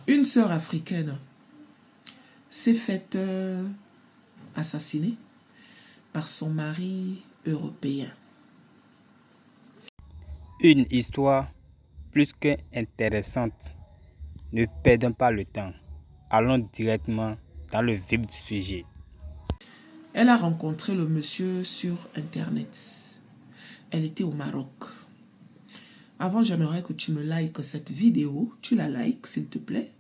Une sœur africaine s'est faite assassiner par son mari européen. Une histoire plus qu'intéressante. Ne perdons pas le temps. Allons directement dans le vif du sujet. Elle a rencontré le monsieur sur Internet. Elle était au Maroc. Avant, j'aimerais que tu me likes cette vidéo. Tu la likes, s'il te plaît.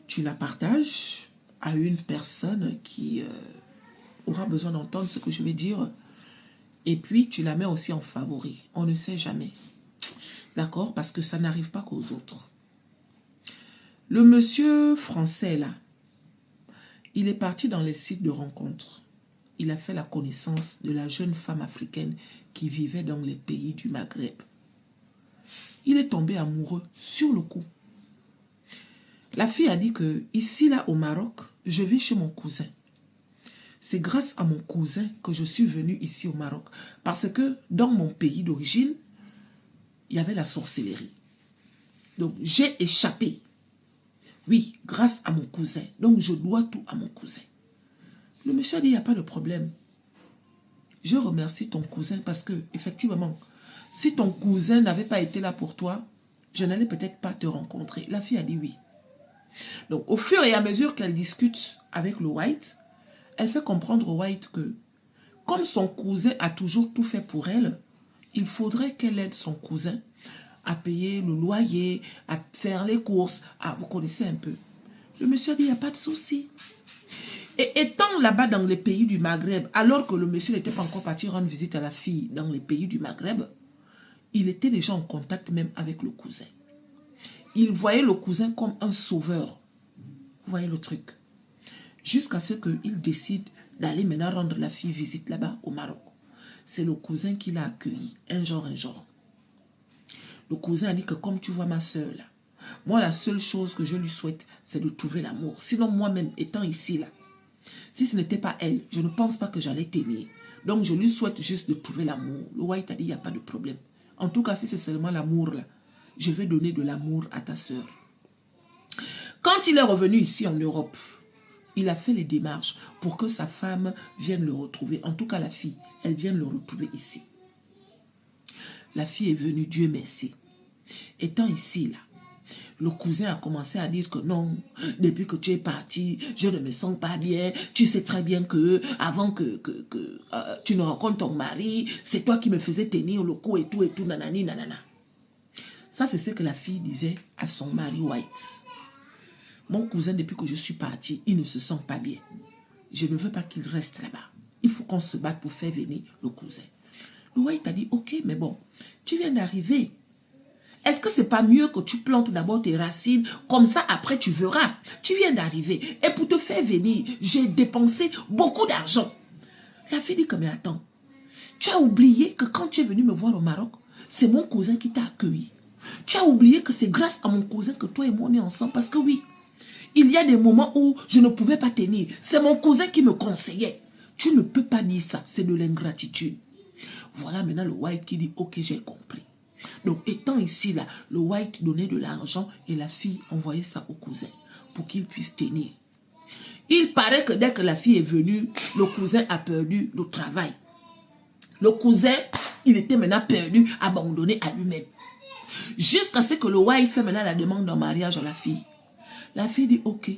Tu la partages à une personne qui aura besoin d'entendre ce que je vais dire. Et puis, tu la mets aussi en favori. On ne sait jamais. D'accord? Parce que ça n'arrive pas qu'aux autres. Le monsieur français, là, il est parti dans les sites de rencontres. Il a fait la connaissance de la jeune femme africaine qui vivait dans les pays du Maghreb. Il est tombé amoureux sur le coup. La fille a dit que ici, là, au Maroc, je vis chez mon cousin. C'est grâce à mon cousin que je suis venue ici au Maroc. Parce que dans mon pays d'origine, il y avait la sorcellerie. Donc, j'ai échappé. Oui, grâce à mon cousin. Donc, je dois tout à mon cousin. Le monsieur a dit, il n'y a pas de problème. Je remercie ton cousin parce que, effectivement, si ton cousin n'avait pas été là pour toi, je n'allais peut-être pas te rencontrer. La fille a dit oui. Donc, au fur et à mesure qu'elle discute avec le White, elle fait comprendre au White que, comme son cousin a toujours tout fait pour elle, il faudrait qu'elle aide son cousin à payer le loyer, à faire les courses. Vous connaissez un peu. Le monsieur a dit, il n'y a pas de souci. Et étant là-bas dans les pays du Maghreb, alors que le monsieur n'était pas encore parti rendre visite à la fille dans les pays du Maghreb, il était déjà en contact même avec le cousin. Il voyait le cousin comme un sauveur. Vous voyez le truc. Jusqu'à ce qu'il décide d'aller maintenant rendre la fille visite là-bas au Maroc. C'est le cousin qui l'a accueilli, un genre. Le cousin a dit que comme tu vois ma soeur là, moi la seule chose que je lui souhaite, c'est de trouver l'amour. Sinon moi-même étant ici là, si ce n'était pas elle, je ne pense pas que j'allais t'aimer. Donc je lui souhaite juste de trouver l'amour. Le White a dit, il n'y a pas de problème. En tout cas, si c'est seulement l'amour là, je vais donner de l'amour à ta soeur. Quand il est revenu ici en Europe, il a fait les démarches pour que sa femme vienne le retrouver. En tout cas, la fille, elle vient le retrouver ici. La fille est venue, Dieu merci. Étant ici, là, le cousin a commencé à dire que non, depuis que tu es parti, je ne me sens pas bien. Tu sais très bien que avant que tu ne rencontres ton mari, c'est toi qui me faisais tenir le cou et tout, nanani, nanana. Ça, c'est ce que la fille disait à son mari White. Mon cousin, depuis que je suis parti, il ne se sent pas bien. Je ne veux pas qu'il reste là-bas. Il faut qu'on se batte pour faire venir le cousin. Le White a dit, ok, mais bon, tu viens d'arriver. Est-ce que c'est pas mieux que tu plantes d'abord tes racines, comme ça après tu verras. Tu viens d'arriver et pour te faire venir, j'ai dépensé beaucoup d'argent. La fille dit que mais attends, tu as oublié que quand tu es venu me voir au Maroc, c'est mon cousin qui t'a accueilli. Tu as oublié que c'est grâce à mon cousin que toi et moi on est ensemble parce que oui, il y a des moments où je ne pouvais pas tenir. C'est mon cousin qui me conseillait. Tu ne peux pas dire ça, c'est de l'ingratitude. Voilà maintenant le White qui dit ok j'ai compris. Donc, étant ici, là, le White donnait de l'argent et la fille envoyait ça au cousin pour qu'il puisse tenir. Il paraît que dès que la fille est venue, le cousin a perdu le travail. Le cousin, il était maintenant perdu, abandonné à lui-même. Jusqu'à ce que le White fait maintenant la demande en mariage à la fille. La fille dit, ok,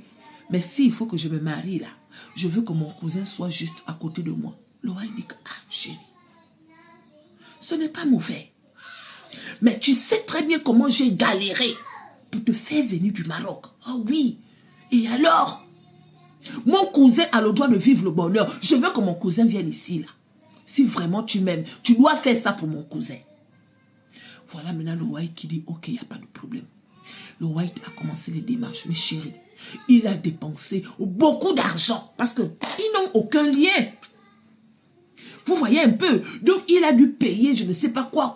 mais s'il faut que je me marie là, je veux que mon cousin soit juste à côté de moi. Le White dit, ah chérie, ce n'est pas mauvais. Mais tu sais très bien comment j'ai galéré pour te faire venir du Maroc. Oh oui. Et alors, mon cousin a le droit de vivre le bonheur. Je veux que mon cousin vienne ici, là. Si vraiment tu m'aimes, tu dois faire ça pour mon cousin. Voilà maintenant le White qui dit, ok, il n'y a pas de problème. Le White a commencé les démarches. Mais chérie, il a dépensé beaucoup d'argent parce qu'ils n'ont aucun lien. Vous voyez un peu. Donc, il a dû payer, je ne sais pas quoi.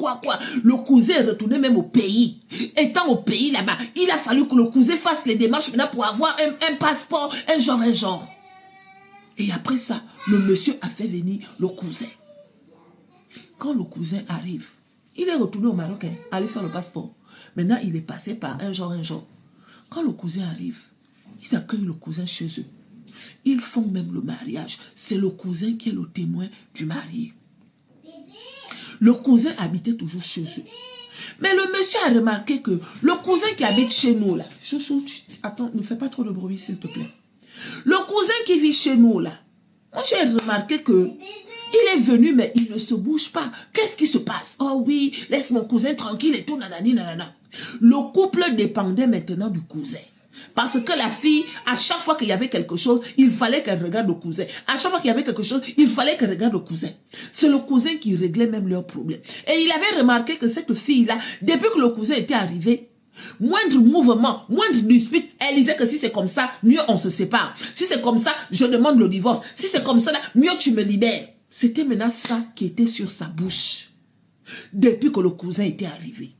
Le cousin est retourné même au pays. Étant au pays là-bas, il a fallu que le cousin fasse les démarches maintenant pour avoir un passeport, un genre. Et après ça, le monsieur a fait venir le cousin. Quand le cousin arrive, il est retourné au Maroc, aller faire le passeport. Maintenant, il est passé par un genre. Quand le cousin arrive, ils accueillent le cousin chez eux. Ils font même le mariage. C'est le cousin qui est le témoin du marié. Le cousin habitait toujours chez eux. Mais le monsieur a remarqué que le cousin qui habite chez nous là, chouchou, attends, ne fais pas trop de bruit s'il te plaît. Le cousin qui vit chez nous là, moi j'ai remarqué que il est venu mais il ne se bouge pas. Qu'est-ce qui se passe? Oh oui, laisse mon cousin tranquille et tout, nanani, nanana. Le couple dépendait maintenant du cousin. Parce que la fille, à chaque fois qu'il y avait quelque chose, il fallait qu'elle regarde le cousin. À chaque fois qu'il y avait quelque chose, il fallait qu'elle regarde le cousin. C'est le cousin qui réglait même leurs problèmes. Et il avait remarqué que cette fille-là, depuis que le cousin était arrivé, moindre mouvement, moindre dispute, elle disait que si c'est comme ça, mieux on se sépare. Si c'est comme ça, je demande le divorce. Si c'est comme ça, là, mieux tu me libères. C'était maintenant ça qui était sur sa bouche. Depuis que le cousin était arrivé.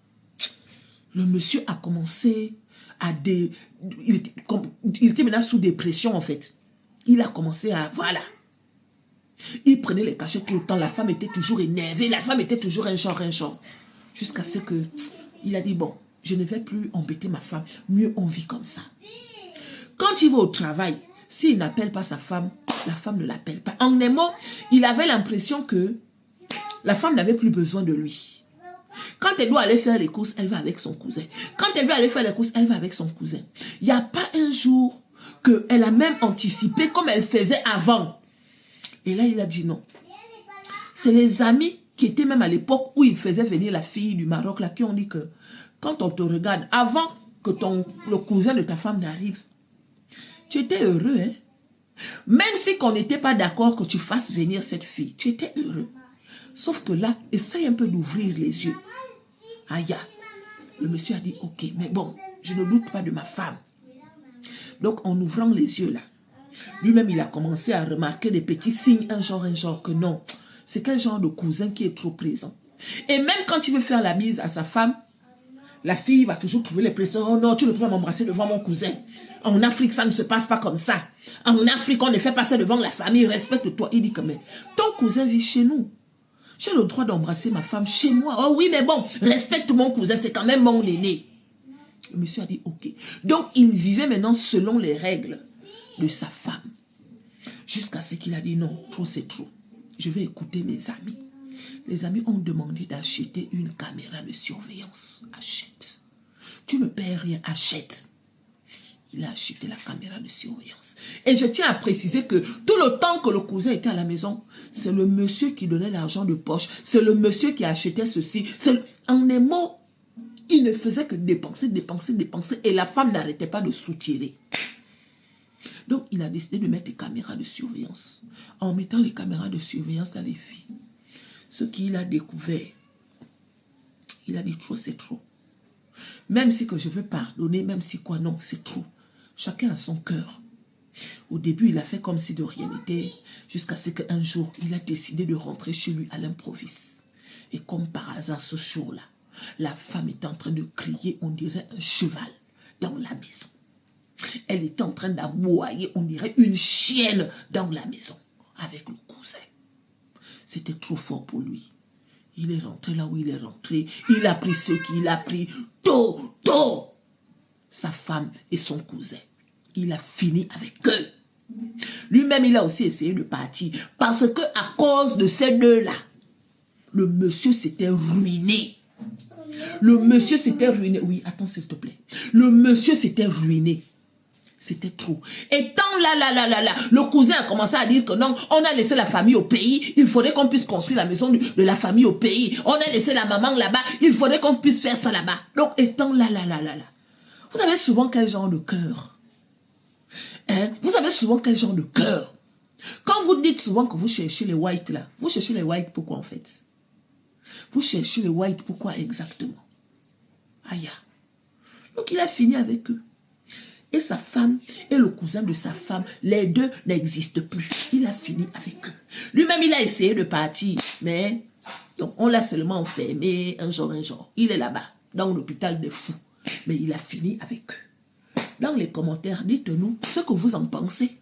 Le monsieur a commencé à... Il était maintenant sous dépression en fait. Il a commencé à... Voilà. Il prenait les cachets tout le temps. La femme était toujours énervée. La femme était toujours un genre. Jusqu'à ce que... Il a dit, bon, je ne vais plus embêter ma femme. Mieux on vit comme ça. Quand il va au travail, s'il n'appelle pas sa femme, la femme ne l'appelle pas. En un mot, il avait l'impression que la femme n'avait plus besoin de lui. Quand elle doit aller faire les courses, elle va avec son cousin. Quand elle veut aller faire les courses, elle va avec son cousin. Il n'y a pas un jour qu'elle a même anticipé comme elle faisait avant. Et là, il a dit non. C'est les amis qui étaient même à l'époque où il faisait venir la fille du Maroc, là, qui ont dit que quand on te regarde, avant que le cousin de ta femme n'arrive, tu étais heureux, hein? Même si qu'on n'était pas d'accord que tu fasses venir cette fille, tu étais heureux. Sauf que là, essaye un peu d'ouvrir les yeux. Aïe, le monsieur a dit, ok, mais bon, je ne doute pas de ma femme. Donc, en ouvrant les yeux là, lui-même, il a commencé à remarquer des petits signes, un genre, que non, c'est quel genre de cousin qui est trop plaisant. Et même quand il veut faire la bise à sa femme, la fille va toujours trouver les pressions. Oh non, tu ne peux pas m'embrasser devant mon cousin. En Afrique, ça ne se passe pas comme ça. En Afrique, on ne fait pas ça devant la famille. Respecte-toi. Il dit que mais ton cousin vit chez nous. J'ai le droit d'embrasser ma femme chez moi. Oh oui, mais bon, respecte mon cousin, c'est quand même mon aîné. Le monsieur a dit ok. Donc, il vivait maintenant selon les règles de sa femme. Jusqu'à ce qu'il a dit non, trop c'est trop. Je vais écouter mes amis. Les amis ont demandé d'acheter une caméra de surveillance. Achète. Tu ne paies rien, achète. Il a acheté la caméra de surveillance. Et je tiens à préciser que tout le temps que le cousin était à la maison, c'est le monsieur qui donnait l'argent de poche. C'est le monsieur qui achetait ceci. En un mot, il ne faisait que dépenser. Et la femme n'arrêtait pas de soutirer. Donc, il a décidé de mettre des caméras de surveillance. En mettant les caméras de surveillance dans les filles, ce qu'il a découvert, il a dit trop, c'est trop. Même si que je veux pardonner, même si quoi, non, c'est trop. Chacun a son cœur. Au début, il a fait comme si de rien n'était, jusqu'à ce qu'un jour, il a décidé de rentrer chez lui à l'improviste. Et comme par hasard, ce jour-là, la femme était en train de crier, on dirait un cheval, dans la maison. Elle était en train d'aboyer, on dirait une chienne dans la maison, avec le cousin. C'était trop fort pour lui. Il est rentré là où il est rentré. Il a pris ce qu'il a pris. Tôt. Sa femme et son cousin. Il a fini avec eux. Lui-même, il a aussi essayé de partir. Parce que à cause de ces deux-là, le monsieur s'était ruiné. Le monsieur s'était ruiné. Oui, attends s'il te plaît. Le monsieur s'était ruiné. C'était trop. Et tant là, le cousin a commencé à dire que non, on a laissé la famille au pays, il faudrait qu'on puisse construire la maison de la famille au pays. On a laissé la maman là-bas, il faudrait qu'on puisse faire ça là-bas. Donc, étant là. Vous avez souvent quel genre de cœur? Hein? Vous avez souvent quel genre de cœur? Quand vous dites souvent que vous cherchez les whites là, vous cherchez les whites pourquoi en fait? Vous cherchez les whites pourquoi exactement? Aïe. Donc, il a fini avec eux. Et sa femme et le cousin de sa femme, les deux n'existent plus. Il a fini avec eux. Lui-même, il a essayé de partir, mais donc, on l'a seulement enfermé un jour. Il est là-bas, dans l'hôpital des fous. Mais il a fini avec eux. Dans les commentaires, dites-nous ce que vous en pensez.